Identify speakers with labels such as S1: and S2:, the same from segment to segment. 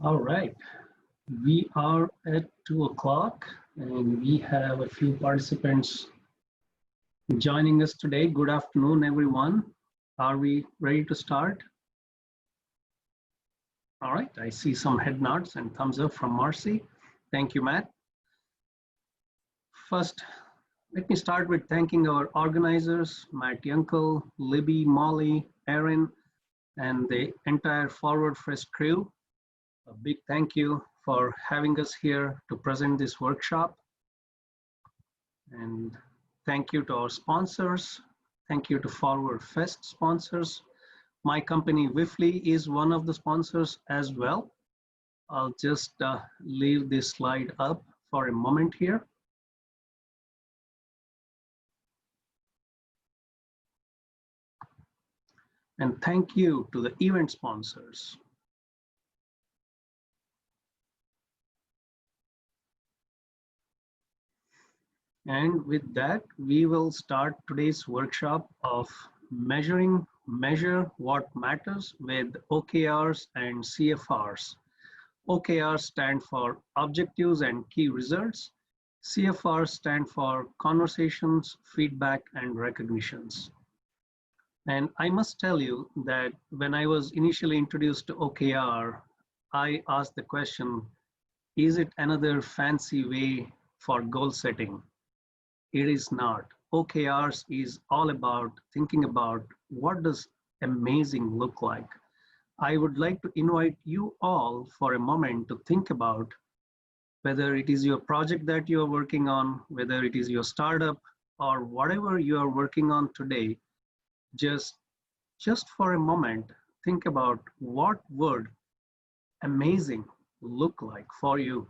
S1: All right, we are at 2 o'clock and we have a few participants joining us today. Good afternoon, everyone. Are we ready to start? All right, I see some head nods and thumbs up from Marcie. Thank you, Matt. First, let me start with thanking our organizers, Matt Yunkel, Libby, Molly, Erin, and the entire Forward Fresh crew. A big thank you for having us here to present this workshop. And thank you to our sponsors. Thank you to Forward Fest sponsors. My company, Wifley, is one of the sponsors as well. I'll just leave this slide up for a moment here. And thank you to the event sponsors. And with that, we will start today's workshop of measure what matters with OKRs and CFRs. OKRs stand for objectives and key results. CFRs stand for conversations, feedback, and recognitions. And I must tell you that when I was initially introduced to OKR, I asked the question, is it another fancy way for goal setting? It is not. OKRs is all about thinking about what does amazing look like. I would like to invite you all for a moment to think about whether it is your project that you are working on, whether it is your startup or whatever you are working on today. Just for a moment, think about what would amazing look like for you.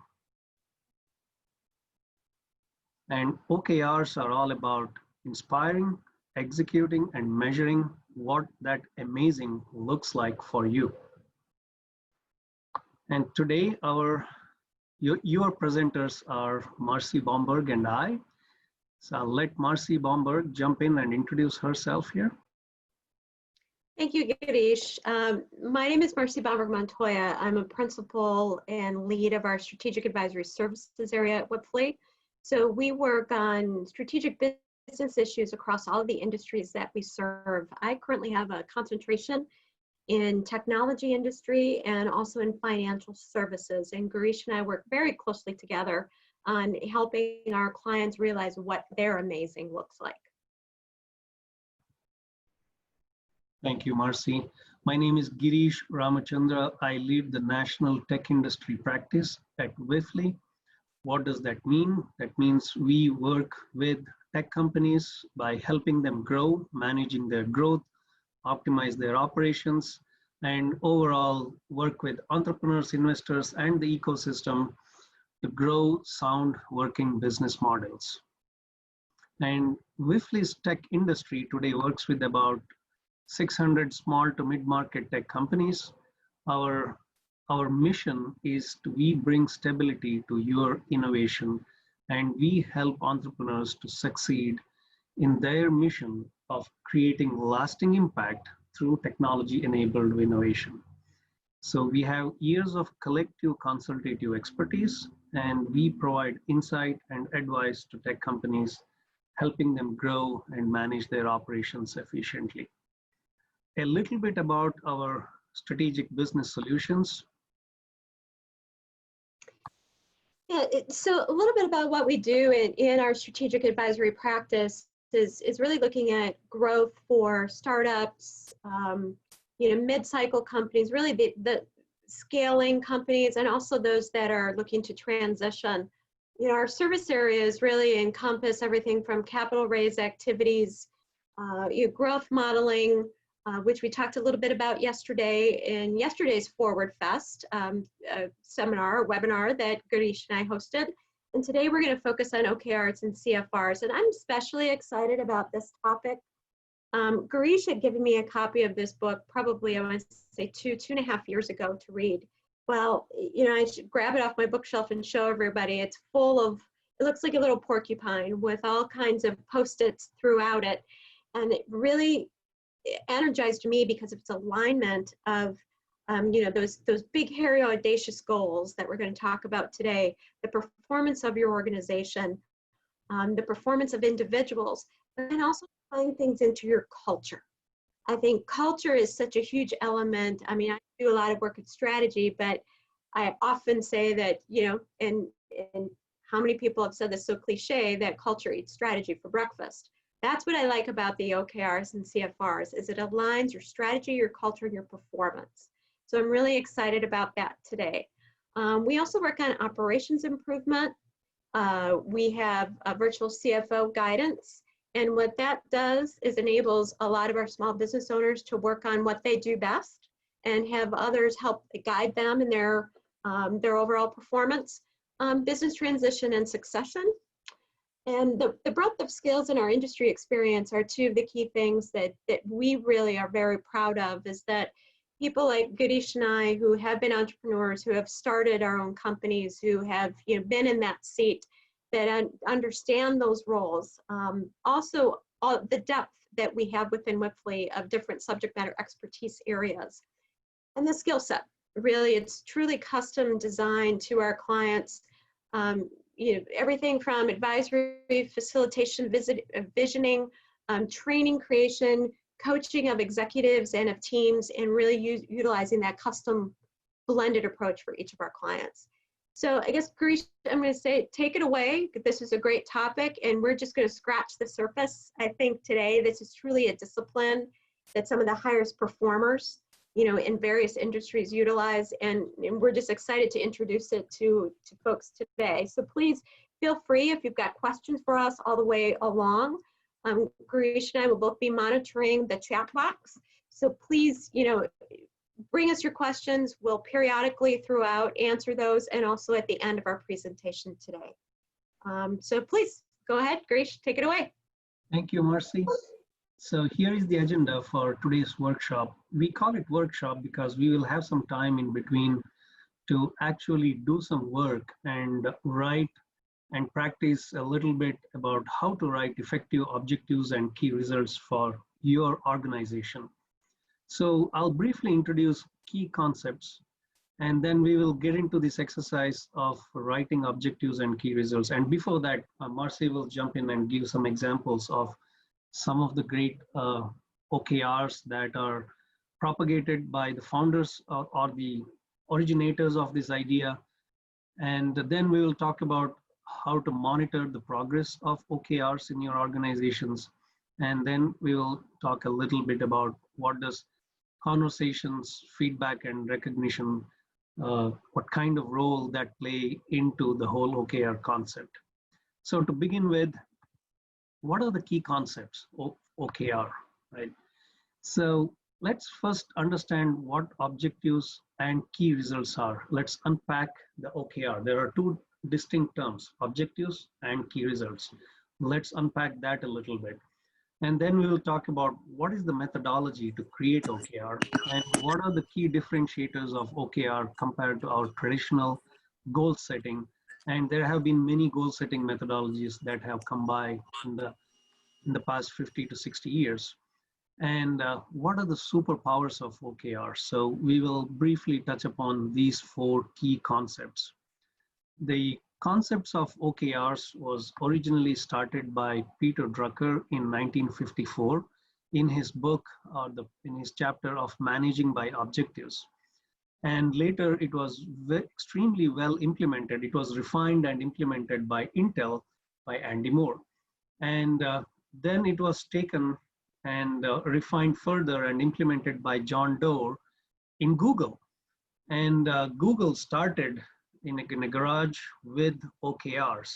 S1: And OKRs are all about inspiring, executing, and measuring what that amazing looks like for you. And today, your presenters are Marcie, Bomberg, and I. So I'll let Marcie Bomberg jump in and introduce herself here.
S2: Thank you, Girish. My name is Marcie Bomberg Montoya. I'm a principal and lead of our strategic advisory services area at Wifley. So we work on strategic business issues across all of the industries that we serve. I currently have a concentration in technology industry and also in financial services. And Girish and I work very closely together on helping our clients realize what their amazing looks like.
S1: Thank you, Marcie. My name is Girish Ramachandra. I lead the National Tech Industry Practice at Wifley. What does that mean? That means we work with tech companies by helping them grow, managing their growth, optimize their operations, and overall work with entrepreneurs, investors, and the ecosystem to grow sound working business models. And Wifley's tech industry today works with about 600 small to mid-market tech companies. Our mission is we bring stability to your innovation and we help entrepreneurs to succeed in their mission of creating lasting impact through technology-enabled innovation. So we have years of collective consultative expertise and we provide insight and advice to tech companies, helping them grow and manage their operations efficiently. A little bit about our strategic business solutions.
S2: Yeah, so a little bit about what we do in our strategic advisory practice is really looking at growth for startups, mid-cycle companies, really the scaling companies, and also those that are looking to transition. Our service areas really encompass everything from capital raise activities, growth modeling, which we talked a little bit about yesterday in yesterday's Forward Fest webinar that Girish and I hosted. And today we're going to focus on OKRs and CFRs. And I'm especially excited about this topic. Girish had given me a copy of this book probably, I want to say, two and a half years ago to read. Well, I should grab it off my bookshelf and show everybody. It's full of, it looks like a little porcupine with all kinds of Post-its throughout it. And it really energized me because of its alignment of those big, hairy, audacious goals that we're going to talk about today, the performance of your organization, the performance of individuals, and also tying things into your culture. I think culture is such a huge element. I mean, I do a lot of work in strategy, but I often say that, and how many people have said this so cliche, that culture eats strategy for breakfast. That's what I like about the OKRs and CFRs, is it aligns your strategy, your culture, and your performance. So I'm really excited about that today. We also work on operations improvement. We have a virtual CFO guidance. And what that does is enables a lot of our small business owners to work on what they do best and have others help guide them in their overall performance, business transition and succession. And the breadth of skills in our industry experience are two of the key things that we really are very proud of, is that people like Girish and I, who have been entrepreneurs, who have started our own companies, who have been in that seat, that understand those roles. Also, the depth that we have within Wipfli of different subject matter expertise areas. And the skill set, really, it's truly custom designed to our clients. Everything from advisory, facilitation, visioning, training creation, coaching of executives and of teams, and really utilizing that custom blended approach for each of our clients. So I guess, Girish, I'm going to say, take it away. This is a great topic, and we're just going to scratch the surface. I think today this is truly a discipline that some of the highest performers, in various industries utilize, and we're just excited to introduce it to folks today. So please feel free, if you've got questions for us all the way along. Girish and I will both be monitoring the chat box. So please, bring us your questions. We'll periodically throughout answer those, and also at the end of our presentation today. So please go ahead, Girish, take it away.
S1: Thank you, Marcie. So here is the agenda for today's workshop. We call it workshop because we will have some time in between to actually do some work and write and practice a little bit about how to write effective objectives and key results for your organization. So I'll briefly introduce key concepts, and then we will get into this exercise of writing objectives and key results. And before that, Marcie will jump in and give some examples of some of the great OKRs that are propagated by the founders or the originators of this idea. And then we will talk about how to monitor the progress of OKRs in your organizations. And then we will talk a little bit about what does conversations, feedback, and recognition, what kind of role that play into the whole OKR concept. So to begin with, what are the key concepts of OKR, right? So let's first understand what objectives and key results are. Let's unpack the OKR. There are two distinct terms, objectives and key results. Let's unpack that a little bit. And then we will talk about what is the methodology to create OKR and what are the key differentiators of OKR compared to our traditional goal setting. And there have been many goal setting methodologies that have come by in the past 50 to 60 years. And what are the superpowers of OKR? So we will briefly touch upon these four key concepts. The concepts of OKRs was originally started by Peter Drucker in 1954 in his book, in his chapter of Managing by Objectives. And later it was extremely well implemented. It was refined and implemented by Intel, by Andy Moore. And then it was taken and refined further and implemented by John Doerr in Google. And Google started in a garage with OKRs.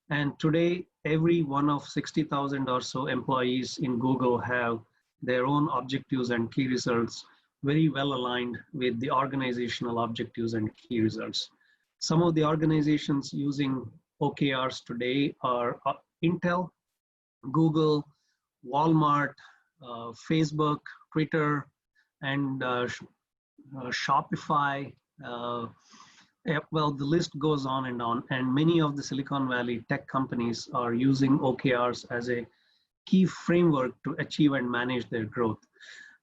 S1: And today, every one of 60,000 or so employees in Google have their own objectives and key results very well aligned with the organizational objectives and key results. Some of the organizations using OKRs today are Intel, Google, Walmart, Facebook, Twitter, and Shopify. Well, the list goes on, and many of the Silicon Valley tech companies are using OKRs as a key framework to achieve and manage their growth.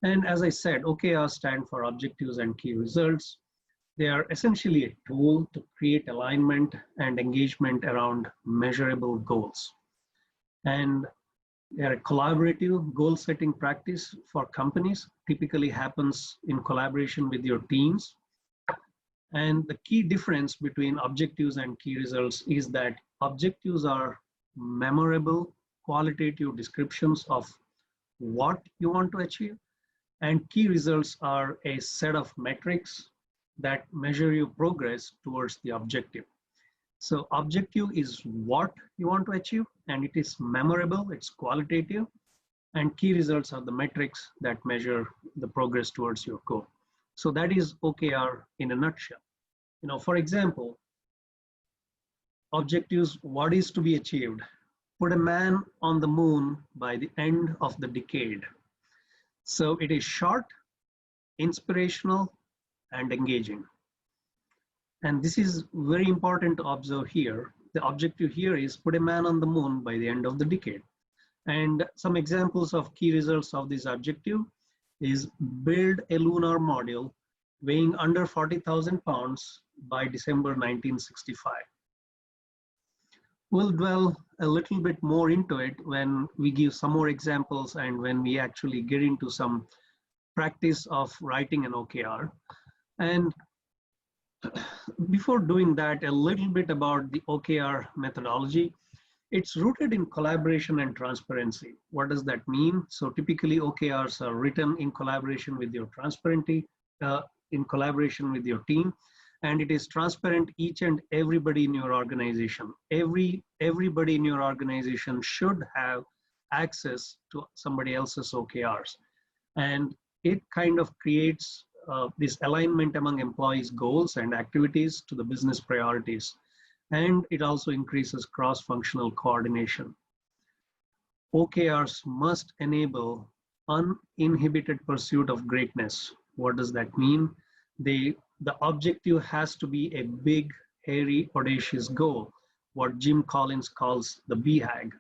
S1: And as I said, OKRs stand for objectives and key results. They are essentially a tool to create alignment and engagement around measurable goals. And they are a collaborative goal setting practice for companies, typically happens in collaboration with your teams. And the key difference between objectives and key results is that objectives are memorable, qualitative descriptions of what you want to achieve, and key results are a set of metrics that measure your progress towards the objective. So objective is what you want to achieve, and it is memorable, it's qualitative, and key results are the metrics that measure the progress towards your goal. So that is OKR in a nutshell. For example, objectives, what is to be achieved? Put a man on the moon by the end of the decade. So it is short, inspirational, and engaging. And this is very important to observe here. The objective here is put a man on the moon by the end of the decade. And some examples of key results of this objective is build a lunar module weighing under 40,000 pounds by December 1965. We'll dwell a little bit more into it when we give some more examples and when we actually get into some practice of writing an OKR. And before doing that, a little bit about the OKR methodology. It's rooted in collaboration and transparency. What does that mean? So typically OKRs are written in collaboration with your in collaboration with your team, and it is transparent each and everybody in your organization. Everybody in your organization should have access to somebody else's OKRs. And it kind of creates this alignment among employees' goals and activities to the business priorities. And it also increases cross-functional coordination. OKRs must enable uninhibited pursuit of greatness. What does that mean? The objective has to be a big, hairy, audacious goal, what Jim Collins calls the BHAG.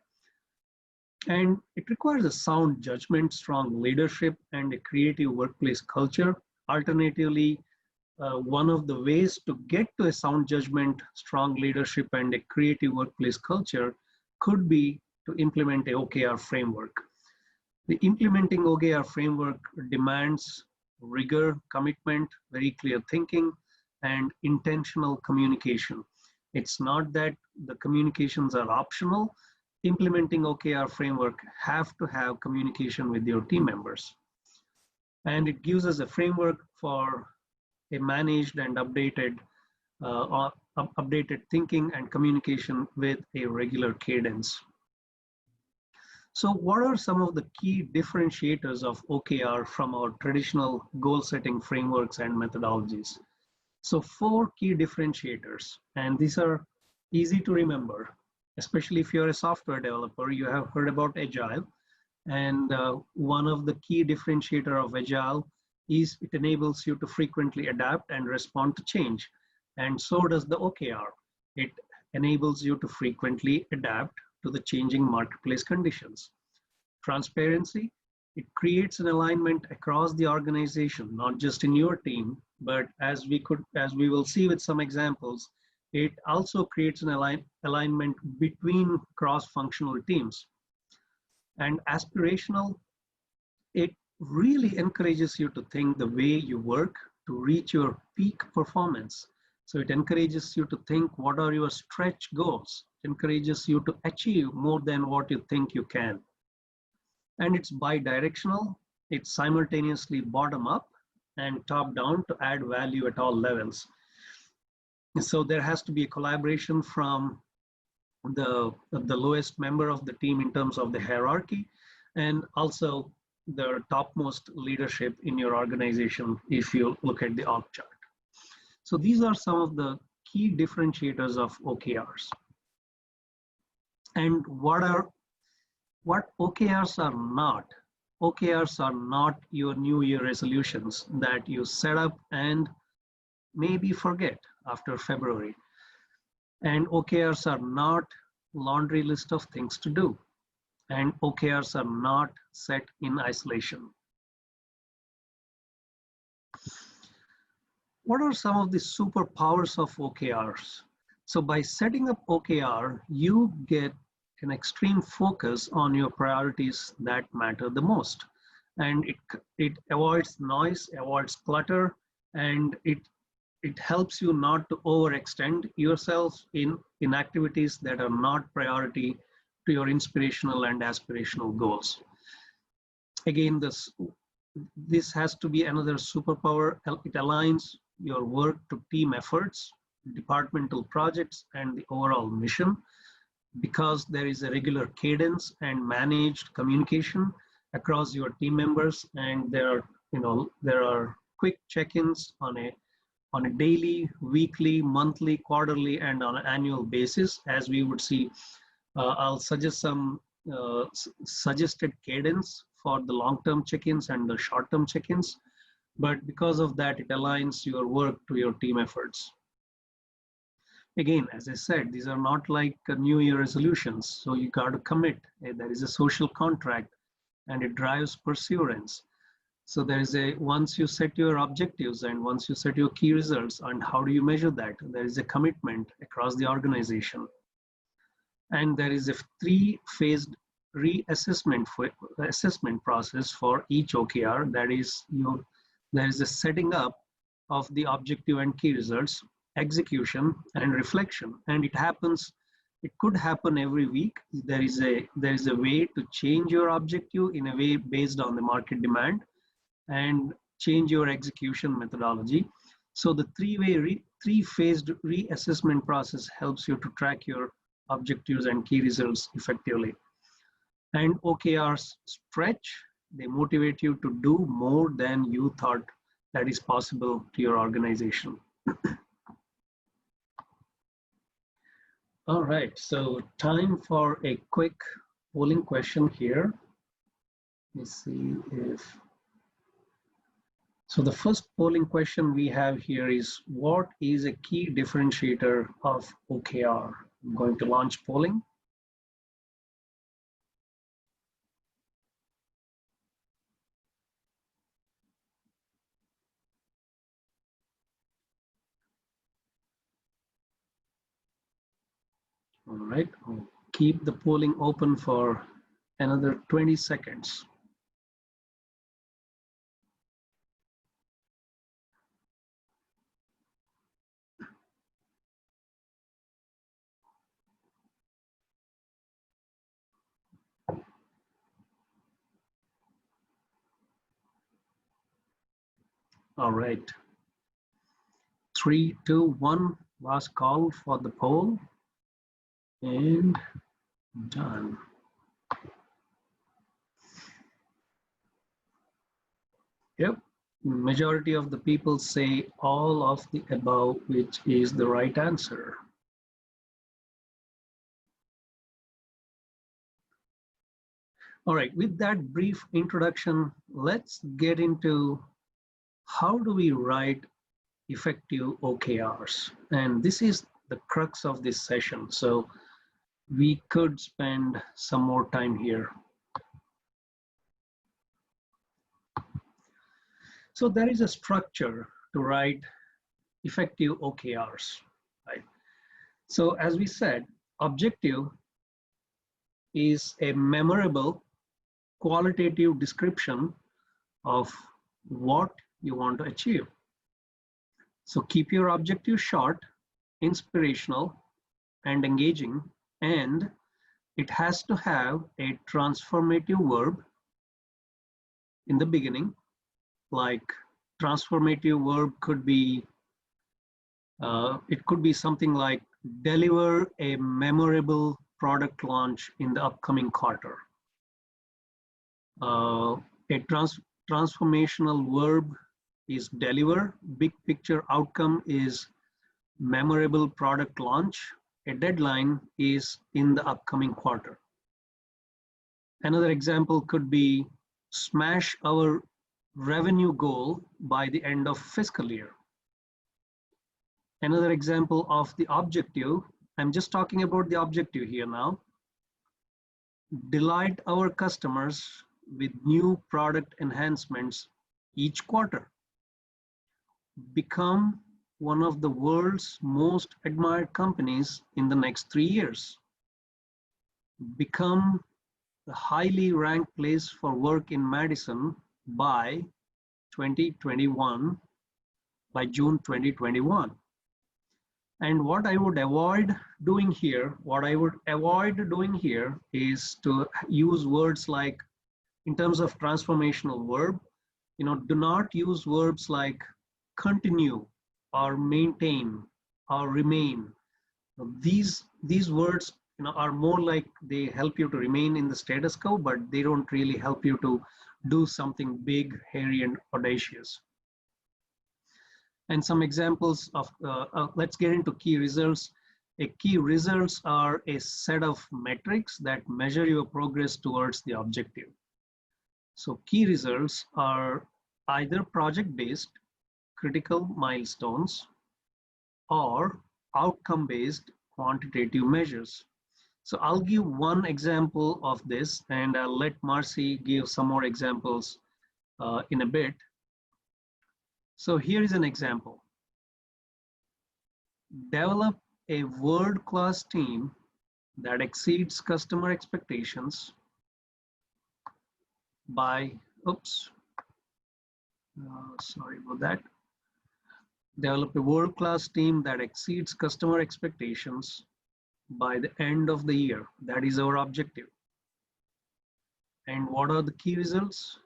S1: And it requires a sound judgment, strong leadership, and a creative workplace culture. Alternatively, one of the ways to get to a sound judgment, strong leadership, and a creative workplace culture could be to implement a OKR framework. The implementing OKR framework demands rigor, commitment, very clear thinking, and intentional communication. It's not that the communications are optional. Implementing OKR framework have to have communication with your team members. And it gives us a framework for a managed and updated thinking and communication with a regular cadence. So what are some of the key differentiators of OKR from our traditional goal setting frameworks and methodologies? So 4 key differentiators, and these are easy to remember, especially if you're a software developer. You have heard about Agile, and one of the key differentiator of Agile is it enables you to frequently adapt and respond to change. And so does the OKR. It enables you to frequently adapt to the changing marketplace conditions. Transparency, it creates an alignment across the organization, not just in your team, but as we will see with some examples, it also creates an alignment between cross-functional teams. And aspirational, it really encourages you to think the way you work to reach your peak performance. So it encourages you to think what are your stretch goals. It encourages you to achieve more than what you think you can. And it's bi-directional. It's simultaneously bottom up and top down to add value at all levels. So there has to be a collaboration from the lowest member of the team in terms of the hierarchy, and also the topmost leadership in your organization if you look at the org chart. So these are some of the key differentiators of OKRs. And what OKRs are not. OKRs are not your New Year resolutions that you set up and maybe forget after February. And OKRs are not laundry list of things to do. And OKRs are not set in isolation. What are some of the superpowers of OKRs? So by setting up OKR, you get an extreme focus on your priorities that matter the most. And it avoids noise, avoids clutter, and it helps you not to overextend yourself in activities that are not priority to your inspirational and aspirational goals. Again, this has to be another superpower. It aligns your work to team efforts, departmental projects, and the overall mission, because there is a regular cadence and managed communication across your team members, and there are quick check-ins on a daily, weekly, monthly, quarterly, and on an annual basis. As we would see, I'll suggest some suggested cadence for the long-term check-ins and the short-term check-ins. But because of that, it aligns your work to your team efforts. Again, as I said, these are not like New Year resolutions. So you got to commit. There is a social contract, and it drives pursuance. So there is once you set your objectives and once you set your key results, and how do you measure that? There is a commitment across the organization. And there is a three-phased assessment process for each OKR. That is, there is a setting up of the objective and key results, execution, and reflection. And it could happen every week. There is a way to change your objective in a way based on the market demand and change your execution methodology. So the three-phased reassessment process helps you to track your objectives and key results effectively. And OKRs stretch, they motivate you to do more than you thought that is possible to your organization. All right, so time for a quick polling question here. Let me see if, so the first polling question we have here is, what is a key differentiator of OKR? I'm going to launch polling. All right, I'll keep the polling open for another 20 seconds. All right, 3, 2, 1, last call for the poll, and done. Yep, majority of the people say all of the above, which is the right answer. All right, with that brief introduction, let's get into how do we write effective OKRs? And this is the crux of this session. So we could spend some more time here. So there is a structure to write effective OKRs, right? So as we said, objective is a memorable qualitative description of what you want to achieve. So keep your objective short, inspirational, and engaging, and it has to have a transformative verb in the beginning. Like transformative verb could be, it could be something like deliver a memorable product launch in the upcoming quarter. A transformational verb is deliver. Big picture outcome is memorable product launch. A deadline is in the upcoming quarter. Another example could be smash our revenue goal by the end of fiscal year. Another example of the objective, I'm just talking about the objective here now. Delight our customers with new product enhancements each quarter. become one of the world's most admired companies in the next 3 years, become the highly ranked place for work in Madison by 2021, by June 2021. And what I would avoid doing here is to use words like, in terms of transformational verb, do not use verbs like continue or maintain or remain. These words are more like they help you to remain in the status quo, but they don't really help you to do something big, hairy, and audacious. And some examples of, let's get into key results. Key results are a set of metrics that measure your progress towards the objective. So key results are either project-based, critical milestones, or outcome-based quantitative measures. So I'll give one example of this, and I'll let Marcie give some more examples in a bit. So here is an example. Develop a world-class team that exceeds customer expectations by, sorry about that. Develop a world-class team that exceeds customer expectations by the end of the year. That is our objective. And what are the key results?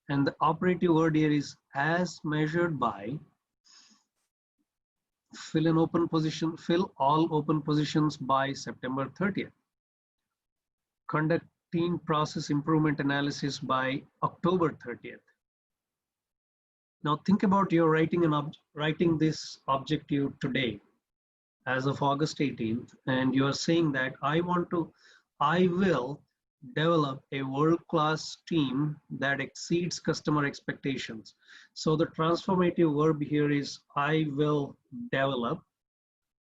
S1: And the operative word here is as measured by. Fill all open positions by September 30th. Conduct team process improvement analysis by October 30th. Now think about your writing this objective today as of August 18th, and you are saying that I will develop a world-class team that exceeds customer expectations. So the transformative verb here is I will develop,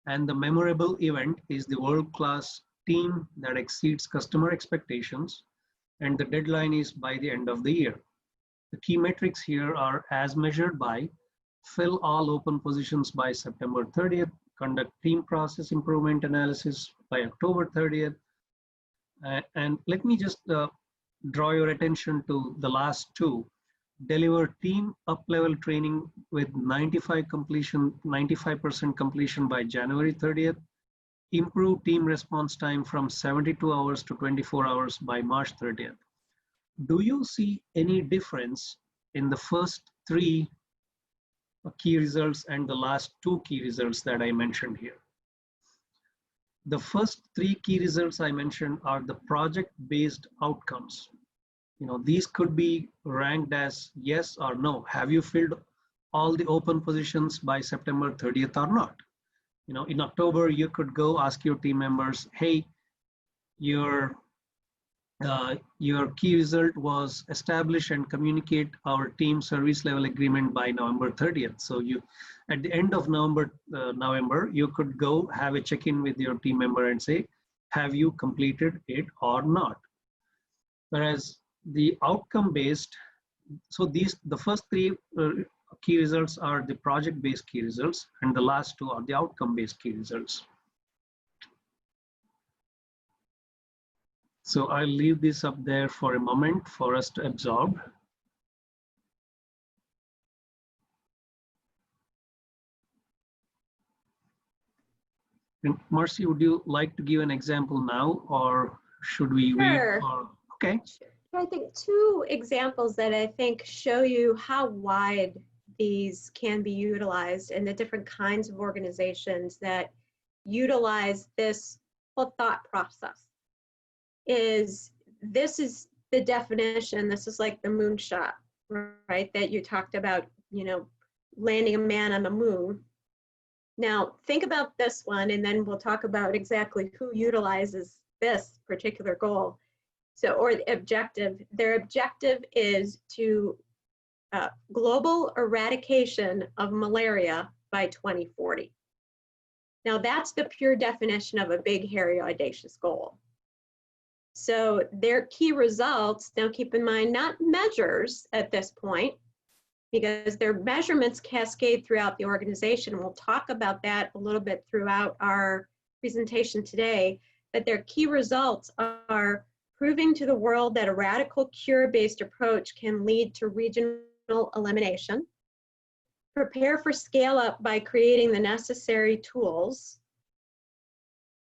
S1: and the memorable event is the world-class team that exceeds customer expectations, and the deadline is by the end of the year. The key metrics here are as measured by, fill all open positions by September 30th, conduct team process improvement analysis by October 30th, and let me just draw your attention to the last two. Deliver team up-level training with 95% completion by January 30th. Improve team response time from 72 hours to 24 hours by March 30th. Do you see any difference in the first three key results and the last two key results that I mentioned here? The first three key results I mentioned are the project-based outcomes. These could be ranked as yes or no. Have you filled all the open positions by September 30th or not? In October, you could go ask your team members, hey, your key result was establish and communicate our team service level agreement by November 30th. So at the end of November, you could go have a check-in with your team member and say, have you completed it or not? Whereas the outcome-based, so the first three key results are the project-based key results, and the last two are the outcome-based key results. So I'll leave this up there for a moment for us to absorb. And Marcie, would you like to give an example now, or should we wait? Okay.
S2: I think two examples that I think show you how wide these can be utilized and the different kinds of organizations that utilize this whole thought process. This is the definition. This is like the moonshot, right? That you talked about, landing a man on the moon. Now think about this one, and then we'll talk about exactly who utilizes this particular goal. So, or the objective. Their objective is to global eradication of malaria by 2040. Now that's the pure definition of a big, hairy, audacious goal. So their key results, now keep in mind, not measures at this point, because their measurements cascade throughout the organization. And we'll talk about that a little bit throughout our presentation today, that their key results are proving to the world that a radical cure-based approach can lead to regional elimination, prepare for scale-up by creating the necessary tools,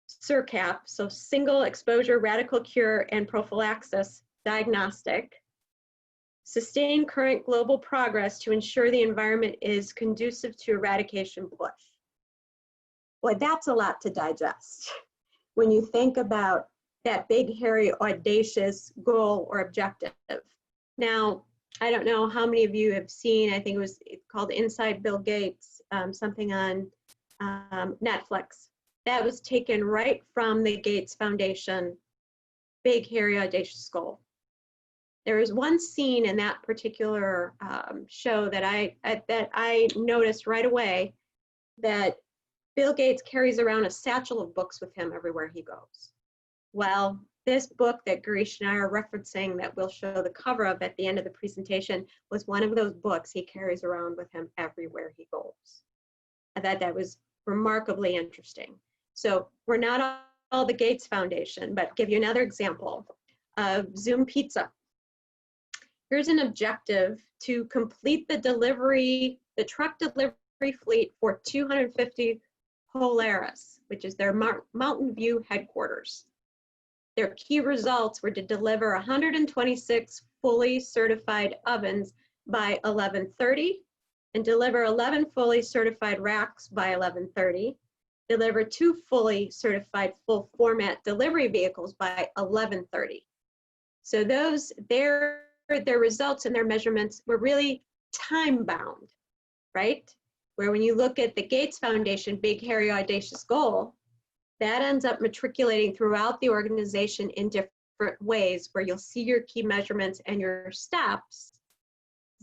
S2: SIRCAP, so single exposure, radical cure, and prophylaxis diagnostic, sustain current global progress to ensure the environment is conducive to eradication bush. Boy, that's a lot to digest when you think about that big, hairy, audacious goal or objective. Now, I don't know how many of you have seen, I think it was called Inside Bill Gates, something on Netflix. That was taken right from the Gates Foundation, big, hairy, audacious goal. There was one scene in that particular show that I noticed right away, that Bill Gates carries around a satchel of books with him everywhere he goes. Well, this book that Girish and I are referencing, that we'll show the cover of at the end of the presentation, was one of those books he carries around with him everywhere he goes. I thought that was remarkably interesting. So we're not all the Gates Foundation, but give you another example of Zoom Pizza. Here's an objective to complete the truck delivery fleet for 250 Polaris, which is their Mountain View headquarters. Their key results were to deliver 126 fully certified ovens by 11:30 and deliver 11 fully certified racks by 11:30, deliver 2 fully certified full format delivery vehicles by 11:30. So their results and their measurements were really time bound, right? Where when you look at the Gates Foundation Big Hairy Audacious Goal, that ends up matriculating throughout the organization in different ways, where you'll see your key measurements and your steps.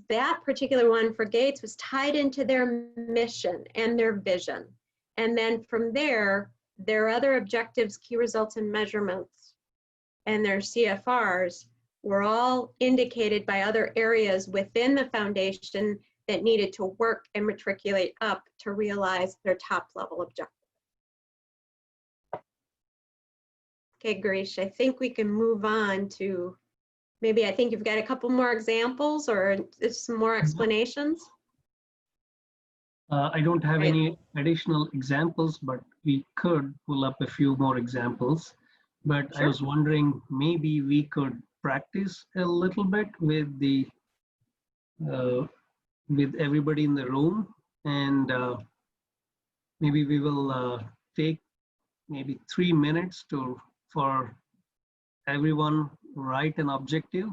S2: That particular one for Gates was tied into their mission and their vision. And then from there, their other objectives, key results and measurements, and their CFRs were all indicated by other areas within the foundation that needed to work and matriculate up to realize their top level objective. Okay, Girish, I think we can move on to, maybe I think you've got a couple more examples or some more explanations.
S1: I don't have any additional examples, but we could pull up a few more examples. But
S2: Sure.
S1: I was wondering, maybe we could practice a little bit with with everybody in the room, and maybe we will take maybe 3 minutes for everyone write an objective,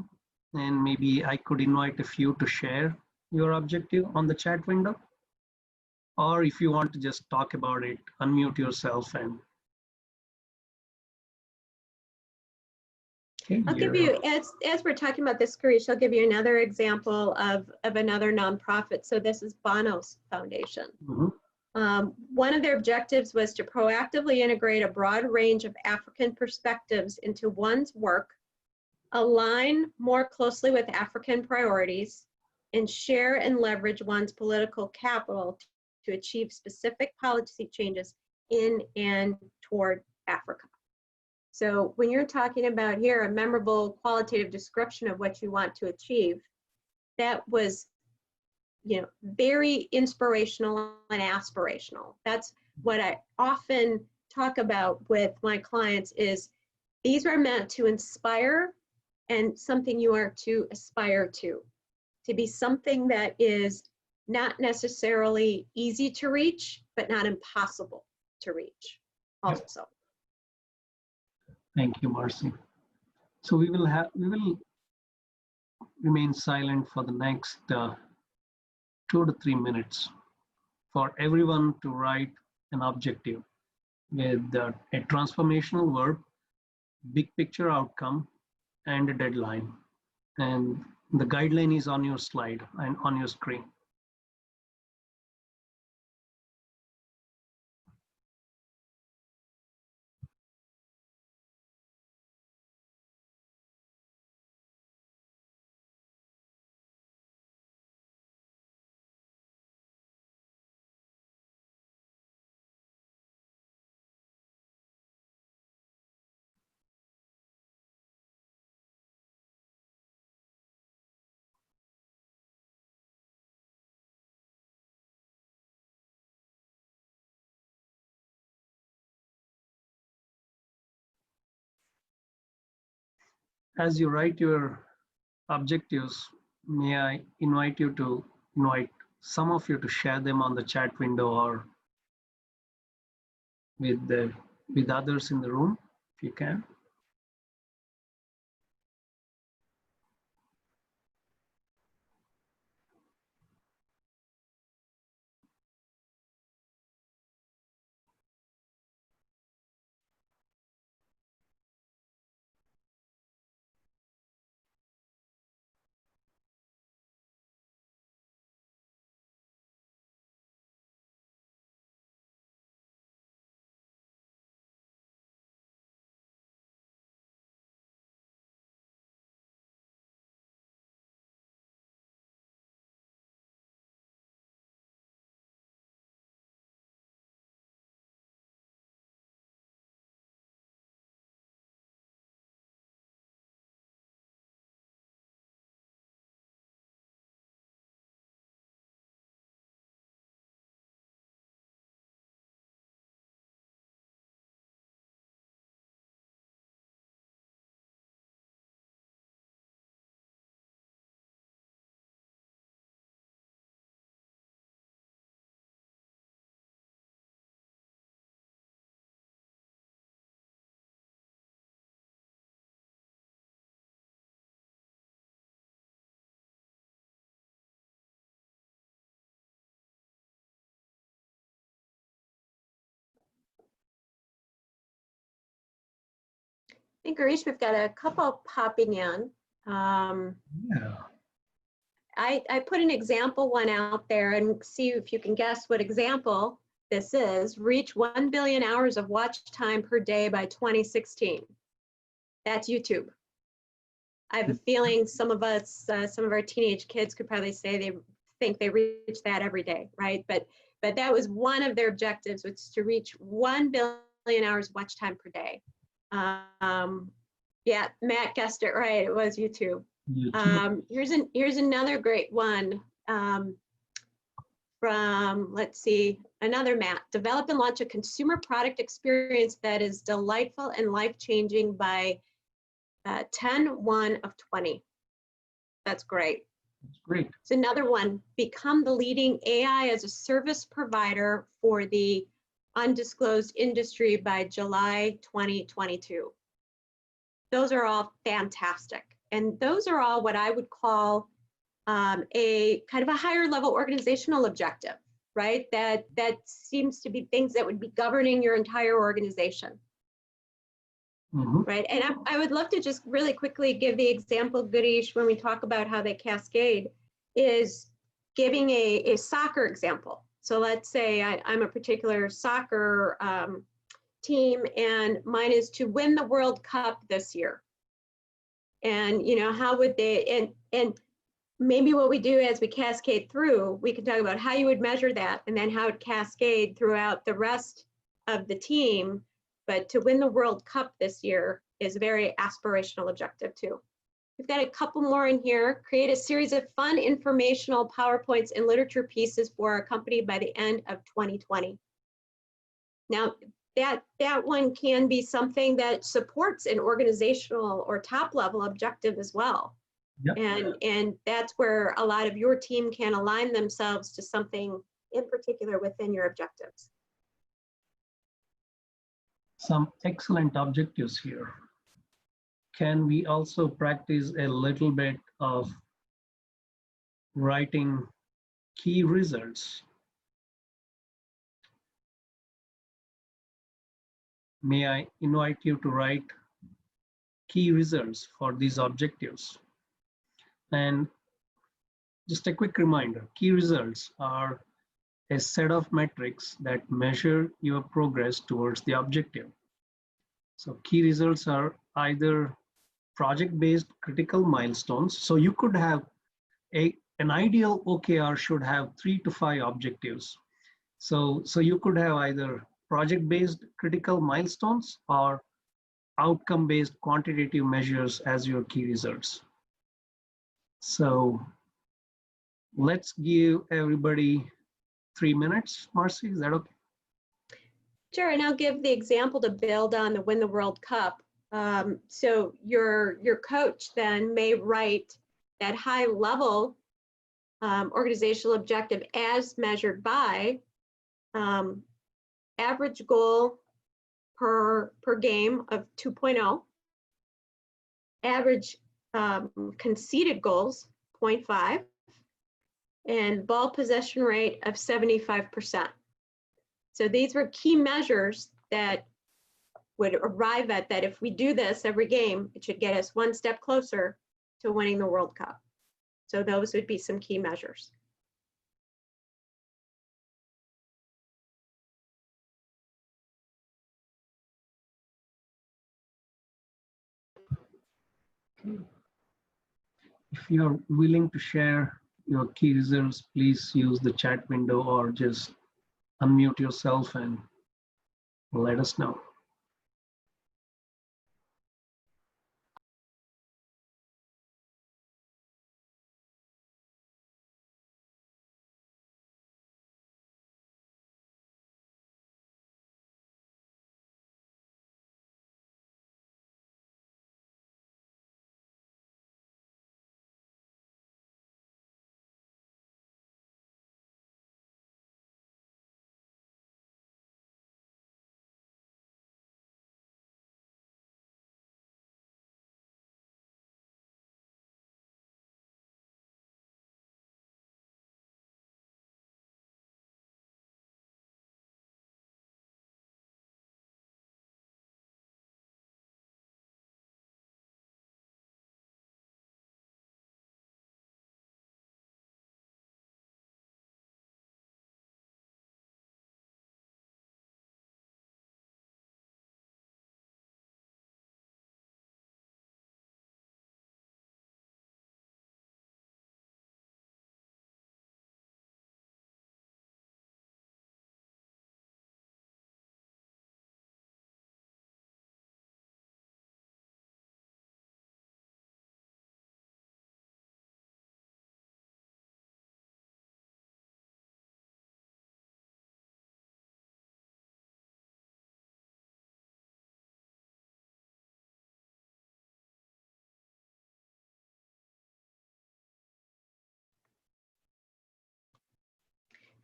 S1: and maybe I could invite a few to share your objective on the chat window. Or if you want to just talk about it, unmute yourself and. Okay,
S2: I'll give you, as we're talking about this, Girish, I'll give you another example of another nonprofit. So this is Bono's Foundation.
S1: Mm-hmm.
S2: One of their objectives was to proactively integrate a broad range of African perspectives into one's work, align more closely with African priorities, and share and leverage one's political capital to achieve specific policy changes in and toward Africa. So when you're talking about here a memorable qualitative description of what you want to achieve, that was, you know, very inspirational and aspirational. That's what I often talk about with my clients, is these are meant to inspire and something you are to aspire to be something that is not necessarily easy to reach, but not impossible to reach also.
S1: Yep. Thank you, Marcie. So we will remain silent for the next 2 to 3 minutes for everyone to write an objective with a transformational verb, big picture outcome, and a deadline. And the guideline is on your slide and on your screen. As you write your objectives, may I invite some of you to share them on the chat window or with others in the room, if you can.
S2: I think, Girish, we've got a couple popping in.
S1: Yeah.
S2: I put an example one out there and see if you can guess what example this is. Reach 1 billion hours of watch time per day by 2016. That's YouTube. I have a feeling some of us, some of our teenage kids could probably say they think they reach that every day, right? But that was one of their objectives, was to reach 1 billion hours watch time per day. Yeah, Matt guessed it right. It was YouTube. Here's another great one from, let's see, another Matt. Develop and launch a consumer product experience that is delightful and life-changing by 10/1/20. That's great.
S1: That's great.
S2: It's another one. Become the leading AI as a service provider for the undisclosed industry by July 2022. Those are all fantastic. And those are all what I would call a kind of a higher level organizational objective, right? That seems to be things that would be governing your entire organization.
S1: Mm-hmm.
S2: Right, and I would love to just really quickly give the example, Girish, when we talk about how they cascade, is giving a soccer example. So let's say I'm a particular soccer team, and mine is to win the World Cup this year. And you know, how would they, and maybe what we do as we cascade through, we can talk about how you would measure that, and then how it cascade throughout the rest of the team. But to win the World Cup this year is a very aspirational objective too. We've got a couple more in here. Create a series of fun, informational PowerPoints and literature pieces for our company by the end of 2020. Now, that one can be something that supports an organizational or top level objective as well. Yep. And that's where a lot of your team can align themselves to something in particular within your objectives.
S1: Some excellent objectives here. Can we also practice a little bit of writing key results? May I invite you to write key results for these objectives? And just a quick reminder, key results are a set of metrics that measure your progress towards the objective. So key results are either project-based critical milestones. So you could have an ideal OKR should have 3 to 5 objectives. So you could have either project-based critical milestones or outcome-based quantitative measures as your key results. So let's give everybody 3 minutes. Marcie, is that okay?
S2: Sure, and I'll give the example to build on the Win the World Cup. So your coach then may write that high level organizational objective as measured by average goal per game of 2.0, average conceded goals 0.5, and ball possession rate of 75%. So these were key measures that would arrive at that if we do this every game, it should get us one step closer to winning the World Cup. So those would be some key measures.
S1: If you're willing to share your key results, please use the chat window or just unmute yourself and let us know.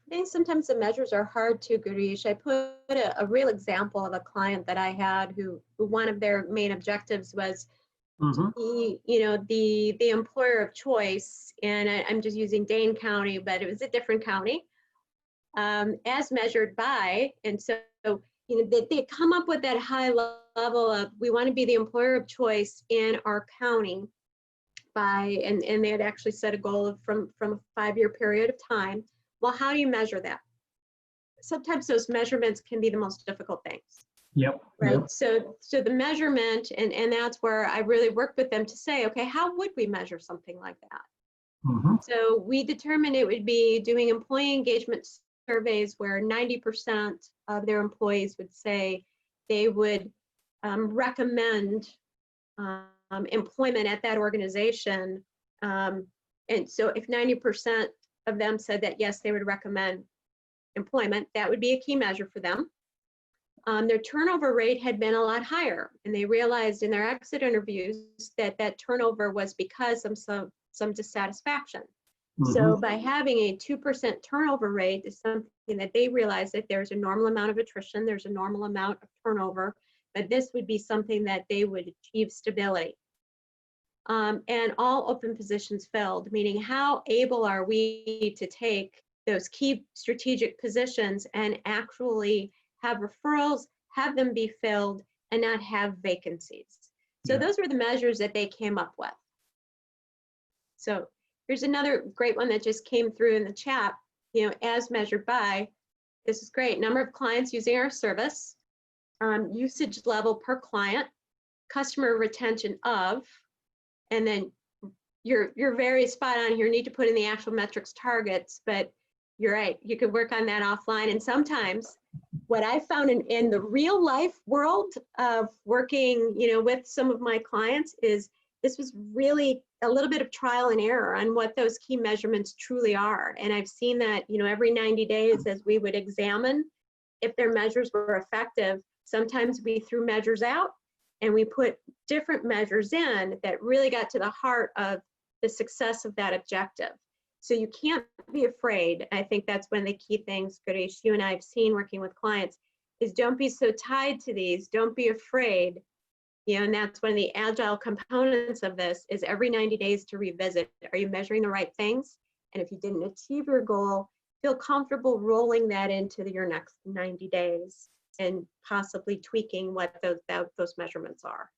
S2: I think sometimes the measures are hard to, Girish. I put a real example of a client that I had who one of their main objectives was to be, the employer of choice. And I'm just using Dane County, but it was a different county, as measured by. And so, they come up with that high level of, we want to be the employer of choice in our county by, and they had actually set a goal of from a 5-year period of time. Well, how do you measure that? Sometimes those measurements can be the most difficult things.
S1: Yep.
S2: Right.
S1: Yep.
S2: So the measurement, and that's where I really worked with them to say, okay, how would we measure something like that? So we determined it would be doing employee engagement surveys where 90% of their employees would say they would recommend employment at that organization. And so if 90% of them said that, yes, they would recommend employment, that would be a key measure for them. Their turnover rate had been a lot higher, and they realized in their exit interviews that that turnover was because of some dissatisfaction. So by having a 2% turnover rate is something that they realize that there's a normal amount of attrition, there's a normal amount of turnover, but this would be something that they would achieve stability. And all open positions filled, meaning how able are we to take those key strategic positions and actually have referrals, have them be filled, and not have vacancies. So those were the measures that they came up with. So here's another great one that just came through in the chat, as measured by, this is great, number of clients using our service, usage level per client, customer retention of, and then you're very spot on here, need to put in the actual metrics targets, but you're right, you could work on that offline. And sometimes what I found in the real life world of working, with some of my clients is this was really a little bit of trial and error on what those key measurements truly are. And I've seen that, every 90 days as we would examine if their measures were effective, sometimes we threw measures out And we put different measures in that really got to the heart of the success of that objective. So you can't be afraid. I think that's one of the key things, Girish, you and I have seen working with clients, is don't be so tied to these. Don't be afraid. You know, and that's one of the agile components of this is every 90 days to revisit. Are you measuring the right things? And if you didn't achieve your goal, feel comfortable rolling that into your next 90 days and possibly tweaking what those measurements are.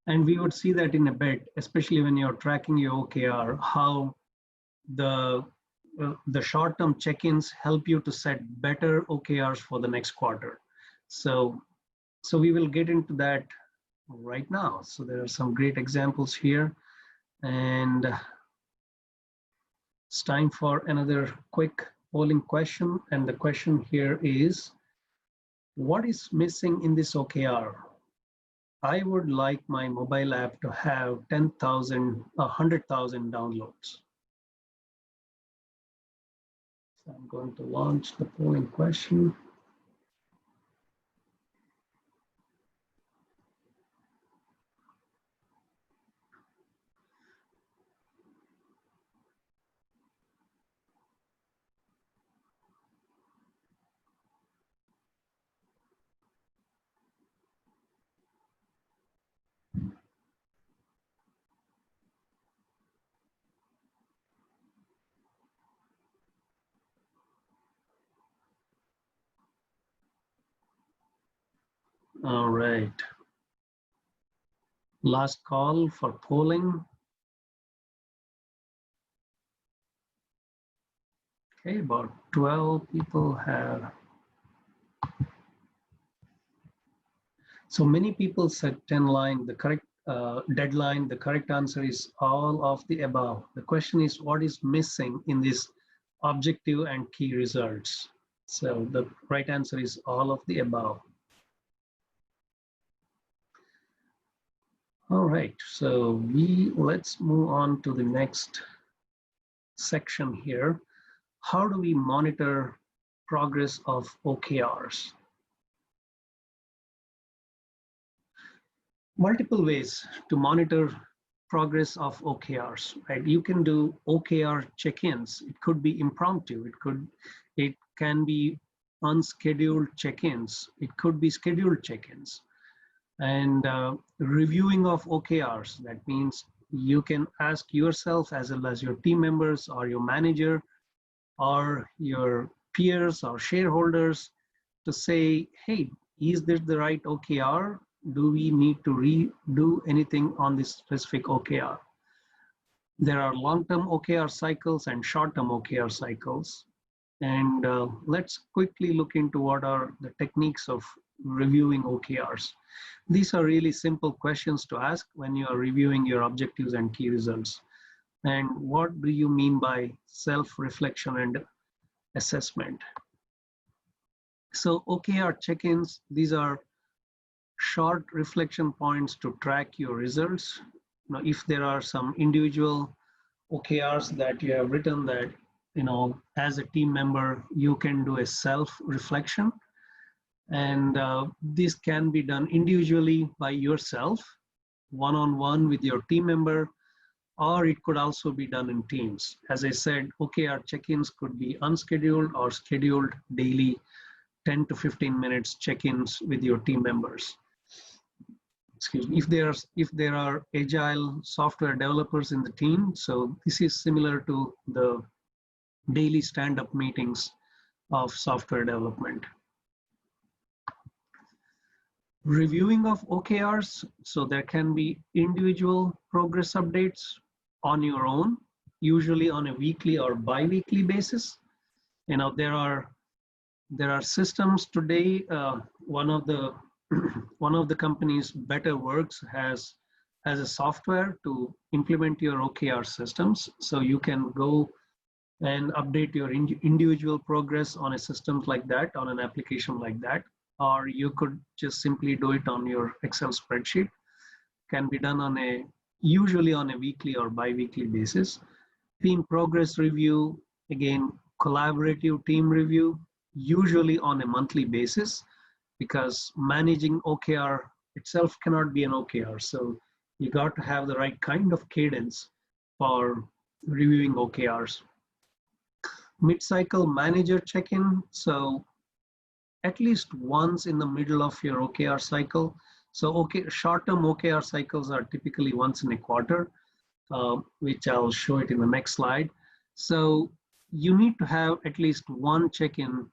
S1: And we would see that in a bit, especially when you're tracking your OKR, how the short-term check-ins help you to set better OKRs for the next quarter. So we will get into that right now. So there are some great examples here, and it's time for another quick polling question. And the question here is, what is missing in this OKR? I would like my mobile app to have 10,000, 100,000 downloads. So I'm going to launch the polling question. All right. Last call for polling. Okay, about 12 people have. So many people said 10 line, the correct deadline. The correct answer is all of the above. The question is, what is missing in this objective and key results? So the right answer is all of the above. All right, so let's move on to the next section here. How do we monitor progress of OKRs? Multiple ways to monitor progress of OKRs, right? You can do OKR check-ins. It could be impromptu. It can be unscheduled check-ins. It could be scheduled check-ins. And reviewing of OKRs, that means you can ask yourself as well as your team members or your manager or your peers or shareholders to say, hey, is this the right OKR? Do we need to redo anything on this specific OKR? There are long-term OKR cycles and short-term OKR cycles. And let's quickly look into what are the techniques of reviewing OKRs. These are really simple questions to ask when you are reviewing your objectives and key results. And what do you mean by self-reflection and assessment? So OKR check-ins, these are short reflection points to track your results. Now, if there are some individual OKRs that you have written that, as a team member, you can do a self-reflection. And this can be done individually by yourself, one-on-one with your team member, or it could also be done in teams. As I said, OKR check-ins could be unscheduled or scheduled daily 10 to 15 minutes check-ins with your team members. Excuse me, if there are agile software developers in the team, so this is similar to the daily stand-up meetings of software development. Reviewing of OKRs, so there can be individual progress updates on your own, usually on a weekly or bi-weekly basis. There are systems today. One of the companies, Better Works, has a software to implement your OKR systems. So you can go and update your individual progress on a system like that, on an application like that, or you could just simply do it on your Excel spreadsheet. Can be done usually on a weekly or bi-weekly basis. Team progress review, again, collaborative team review. usually on a monthly basis, because managing OKR itself cannot be an OKR. So you got to have the right kind of cadence for reviewing OKRs. Mid-cycle manager check-in. So at least once in the middle of your OKR cycle. So short-term OKR cycles are typically once in a quarter, which I'll show it in the next slide. So you need to have at least one check-in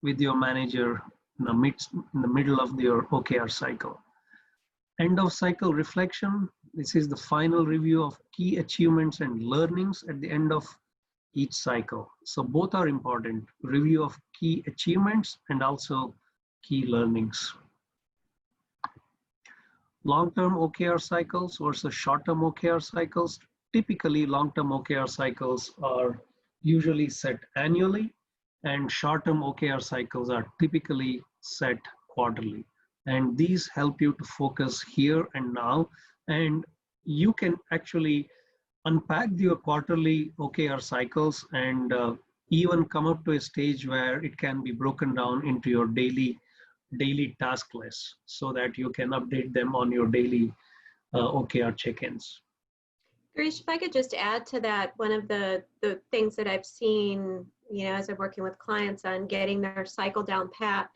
S1: with your manager in the middle of your OKR cycle. End of cycle reflection. This is the final review of key achievements and learnings at the end of each cycle. So both are important, review of key achievements and also key learnings. Long-term OKR cycles versus short-term OKR cycles. Typically, long-term OKR cycles are usually set annually, and short-term OKR cycles are typically set quarterly. And these help you to focus here and now, and you can actually unpack your quarterly OKR cycles and even come up to a stage where it can be broken down into your daily task list so that you can update them on your daily OKR check-ins.
S2: Girish, if I could just add to that, one of the things that I've seen, as I'm working with clients on getting their cycle down pat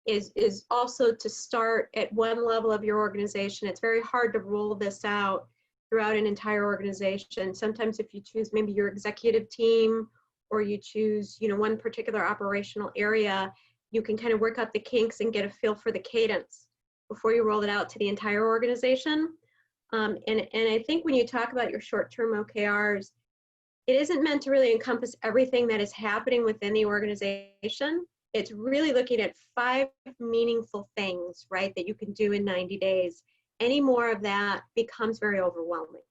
S2: is also to start at one level of your organization. It's very hard to roll this out throughout an entire organization. Sometimes if you choose maybe your executive team or you choose, one particular operational area, you can kind of work out the kinks and get a feel for the cadence before you roll it out to the entire organization. And I think when you talk about your short-term OKRs, it isn't meant to really encompass everything that is happening within the organization. It's really looking at 5 meaningful things, right, that you can do in 90 days. Any more of that becomes very overwhelming.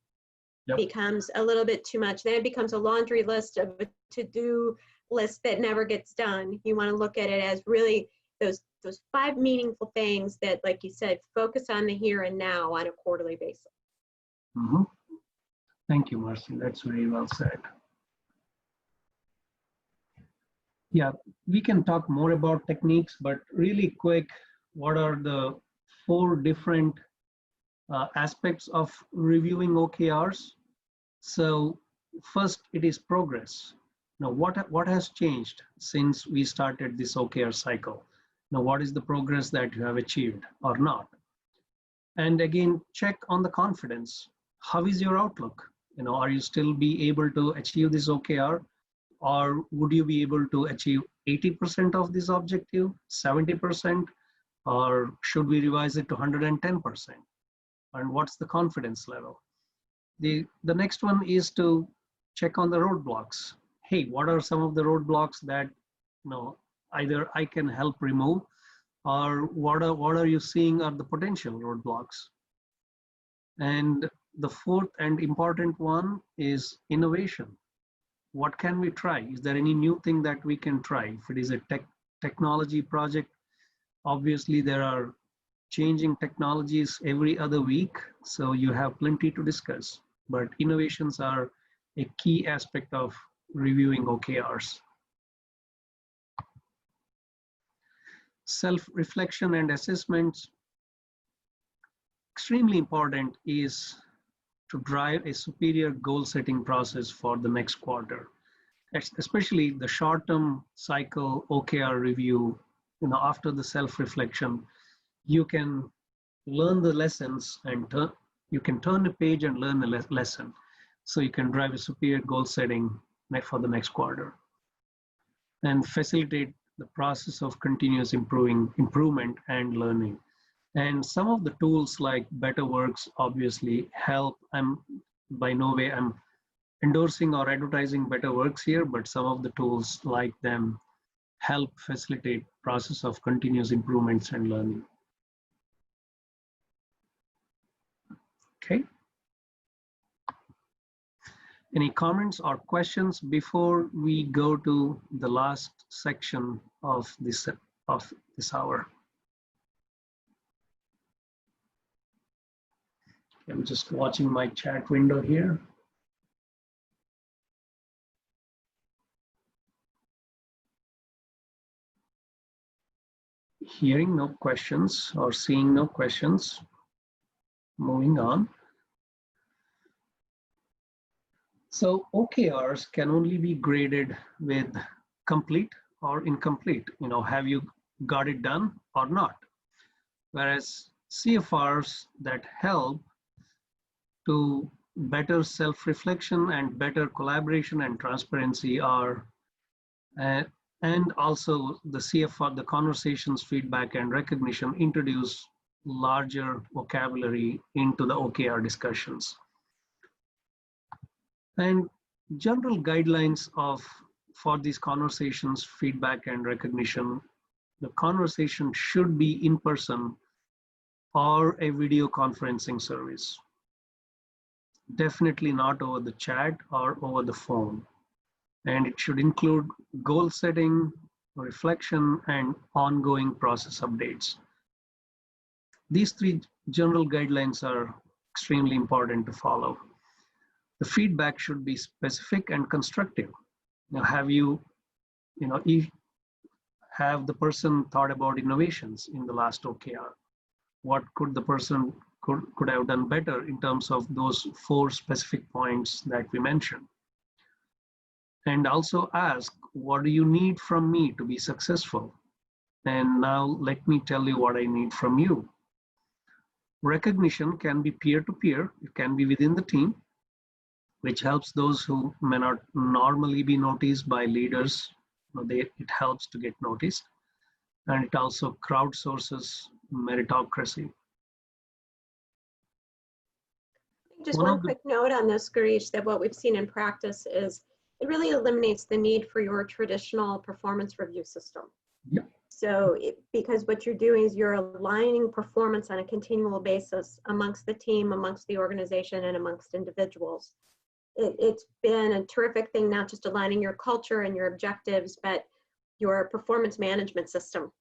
S2: Yep. Becomes a little bit too much. Then it becomes a laundry list of a to-do list that never gets done. You want to look at it as really those 5 meaningful things that, like you said, focus on the here and now on a quarterly basis.
S1: Mm-hmm. Thank you, Marcie. That's very well said. Yeah, we can talk more about techniques, but really quick, what are the 4 different aspects of reviewing OKRs? So first, it is progress. Now, what has changed since we started this OKR cycle? Now, what is the progress that you have achieved or not? And again, check on the confidence. How is your outlook? Are you still be able to achieve this OKR? Or would you be able to achieve 80% of this objective, 70%? Or should we revise it to 110%? And what's the confidence level? The next one is to check on the roadblocks. Hey, what are some of the roadblocks that either I can help remove, or what are you seeing are the potential roadblocks? And the 4th and important one is innovation. What can we try? Is there any new thing that we can try? If it is a technology project, obviously there are changing technologies every other week, so you have plenty to discuss. But innovations are a key aspect of reviewing OKRs. Self-reflection and assessments. Extremely important is to drive a superior goal-setting process for the next quarter, especially the short-term cycle OKR review. After the self-reflection, you can learn the lessons and you can turn a page and learn a lesson. So you can drive a superior goal setting for the next quarter and facilitate the process of continuous improvement and learning. And some of the tools like BetterWorks obviously help. By no way I'm endorsing or advertising BetterWorks here, but some of the tools like them help facilitate process of continuous improvements and learning. Okay. Any comments or questions before we go to the last section of this hour? I'm just watching my chat window here. Hearing no questions or seeing no questions, moving on. So OKRs can only be graded with complete or incomplete. Have you got it done or not? Whereas CFRs that help to better self-reflection and better collaboration and transparency are, and also the CFR, the conversations, feedback, and recognition introduce larger vocabulary into the OKR discussions. And general guidelines for these conversations, feedback, and recognition, the conversation should be in person or a video conferencing service. Definitely not over the chat or over the phone. And it should include goal setting, reflection, and ongoing process updates. These three general guidelines are extremely important to follow. The feedback should be specific and constructive. Have the person thought about innovations in the last OKR? What could the person could have done better in terms of those 4 specific points that we mentioned? And also ask, what do you need from me to be successful? And now let me tell you what I need from you. Recognition can be peer-to-peer. It can be within the team, which helps those who may not normally be noticed by leaders. It helps to get noticed. And it also crowdsources meritocracy.
S2: Just one quick note on this, Girish, that what we've seen in practice is it really eliminates the need for your traditional performance review system.
S1: Yeah.
S2: So because what you're doing is you're aligning performance on a continual basis amongst the team, amongst the organization, and amongst individuals. It's been a terrific thing, not just aligning your culture and your objectives, but your performance management system.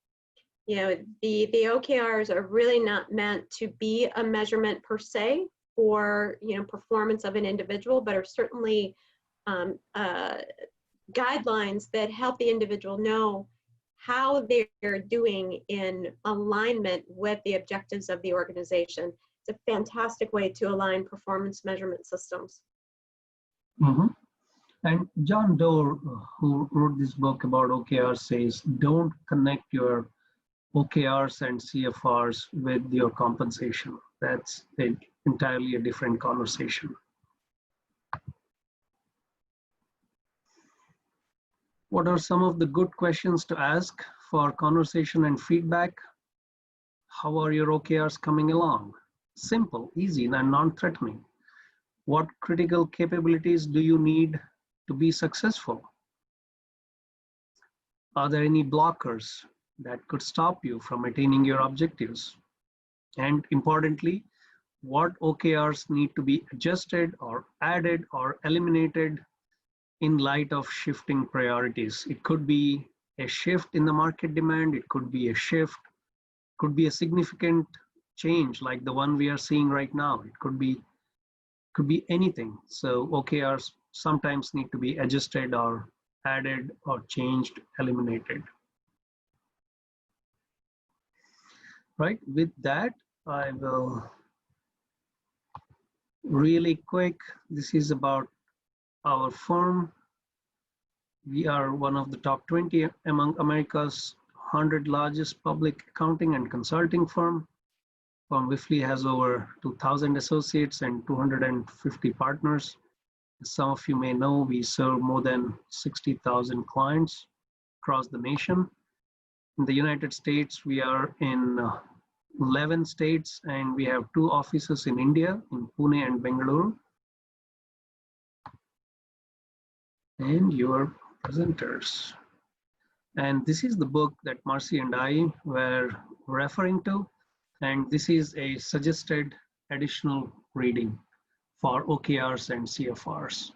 S2: The OKRs are really not meant to be a measurement per se for performance of an individual, but are certainly guidelines that help the individual know how they're doing in alignment with the objectives of the organization. It's a fantastic way to align performance measurement systems.
S1: Mm-hmm. And John Doerr, who wrote this book about OKRs, says, don't connect your OKRs and CFRs with your compensation. That's entirely a different conversation. What are some of the good questions to ask for conversation and feedback? How are your OKRs coming along? Simple, easy, and non-threatening. What critical capabilities do you need to be successful? Are there any blockers that could stop you from attaining your objectives? And importantly, what OKRs need to be adjusted or added or eliminated in light of shifting priorities? It could be a shift in the market demand. It could be a shift, could be a significant change like the one we are seeing right now. It could be anything. So OKRs sometimes need to be adjusted or added or changed, eliminated. Right, with that, I will really quick, this is about our firm. We are one of the top 20 among America's 100 largest public accounting and consulting firm. Firm Wifley has over 2,000 associates and 250 partners. As some of you may know, we serve more than 60,000 clients across the nation. In the United States, we are in 11 states, and we have 2 offices in India, in Pune and Bengaluru. And your presenters. And this is the book that Marcie and I were referring to. And this is a suggested additional reading for OKRs and CFRs.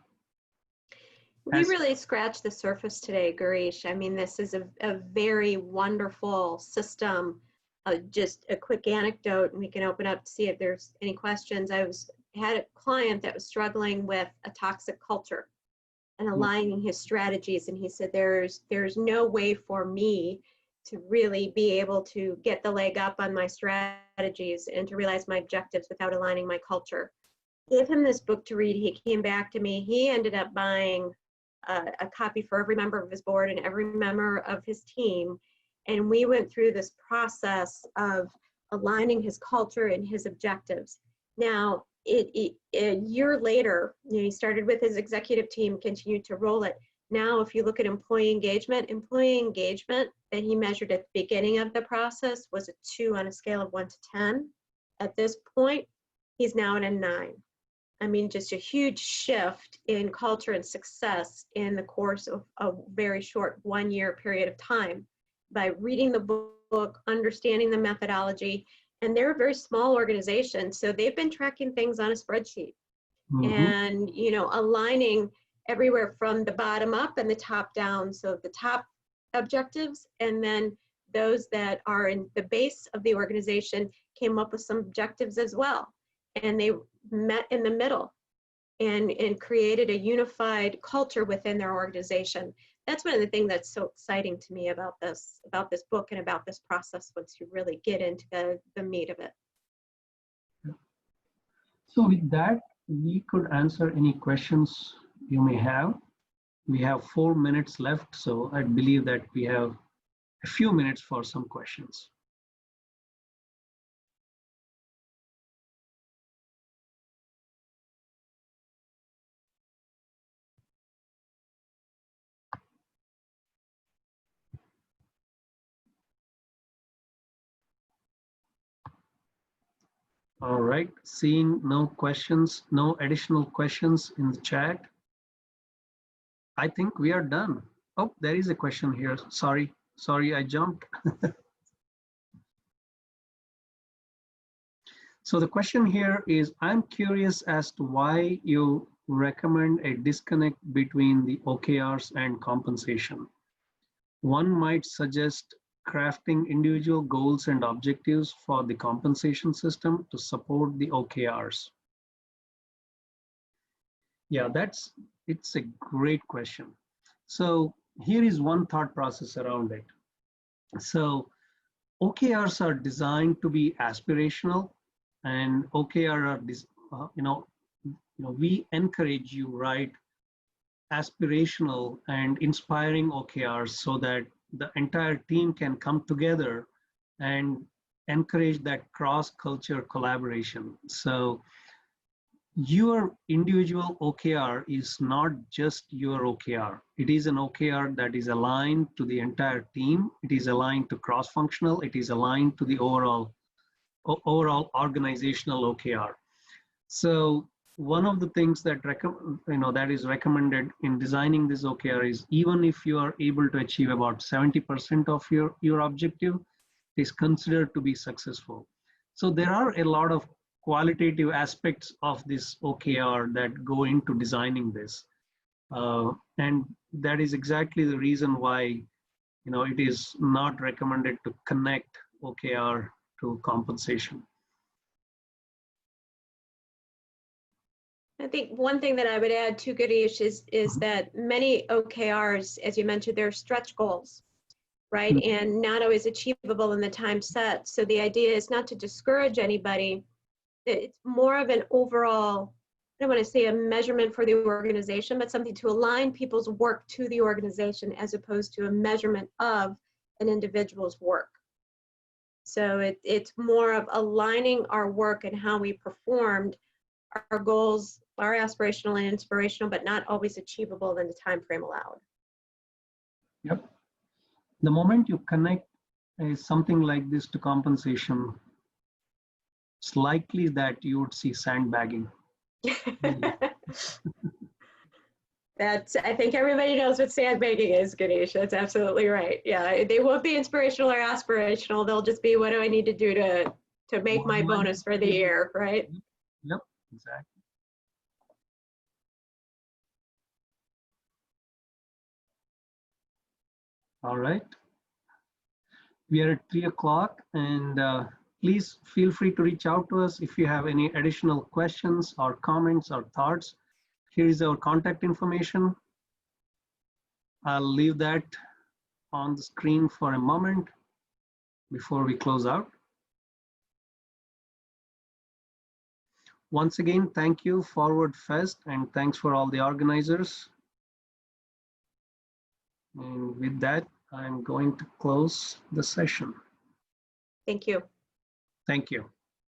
S2: We really scratched the surface today, Girish. I mean, this is a very wonderful system. Just a quick anecdote, and we can open up to see if there's any questions. I had a client that was struggling with a toxic culture and aligning his strategies, and he said, there's no way for me to really be able to get the leg up on my strategies and to realize my objectives without aligning my culture. Gave him this book to read. He came back to me. He ended up buying a copy for every member of his board and every member of his team. And we went through this process of aligning his culture and his objectives. Now, a year later, he started with his executive team, continued to roll it. Now, if you look at employee engagement that he measured at the beginning of the process was a 2 on a scale of 1 to 10. At this point, he's now at a 9. I mean, just a huge shift in culture and success in the course of a very short 1-year period of time by reading the book, understanding the methodology. And they're a very small organization, so they've been tracking things on a spreadsheet and, aligning everywhere from the bottom up and the top down. So the top objectives, and then those that are in the base of the organization came up with some objectives as well. And they met in the middle and created a unified culture within their organization. That's one of the things that's so exciting to me about this book and about this process once you really get into the meat of it.
S1: So with that, we could answer any questions you may have. We have 4 minutes left, so I believe that we have a few minutes for some questions. All right, seeing no questions, no additional questions in the chat, I think we are done. Oh, there is a question here. Sorry, I jumped. So the question here is, I'm curious as to why you recommend a disconnect between the OKRs and compensation. One might suggest crafting individual goals and objectives for the compensation system to support the OKRs. Yeah, it's a great question. So here is one thought process around it. So OKRs are designed to be aspirational, and OKR are, we encourage you write aspirational and inspiring OKRs so that the entire team can come together and encourage that cross-culture collaboration. So your individual OKR is not just your OKR. It is an OKR that is aligned to the entire team. It is aligned to cross-functional. It is aligned to the overall organizational OKR. So one of the things that that is recommended in designing this OKR is, even if you are able to achieve about 70% of your objective, it is considered to be successful. So there are a lot of qualitative aspects of this OKR that go into designing this, and that is exactly the reason why it is not recommended to connect OKR to compensation.
S2: I think one thing that I would add to Girish is that many OKRs, as you mentioned, they're stretch goals, right? And not always achievable in the time set. So the idea is not to discourage anybody. It's more of an overall, I don't want to say a measurement for the organization, but something to align people's work to the organization as opposed to a measurement of an individual's work. So it's more of aligning our work and how we performed. Our goals are aspirational and inspirational, but not always achievable in the time frame allowed.
S1: Yep. The moment you connect something like this to compensation, it's likely that you would see sandbagging.
S2: I think everybody knows what sandbagging is, Girish. That's absolutely right. Yeah, they won't be inspirational or aspirational. They'll just be, what do I need to do to make my bonus for the year, right?
S1: Yep, exactly. All right. We are at 3 o'clock, and please feel free to reach out to us if you have any additional questions or comments or thoughts. Here is our contact information. I'll leave that on the screen for a moment before we close out. Once again, thank you, Forward Fest, and thanks for all the organizers. And with that, I'm going to close the session.
S2: Thank you.
S1: Thank you.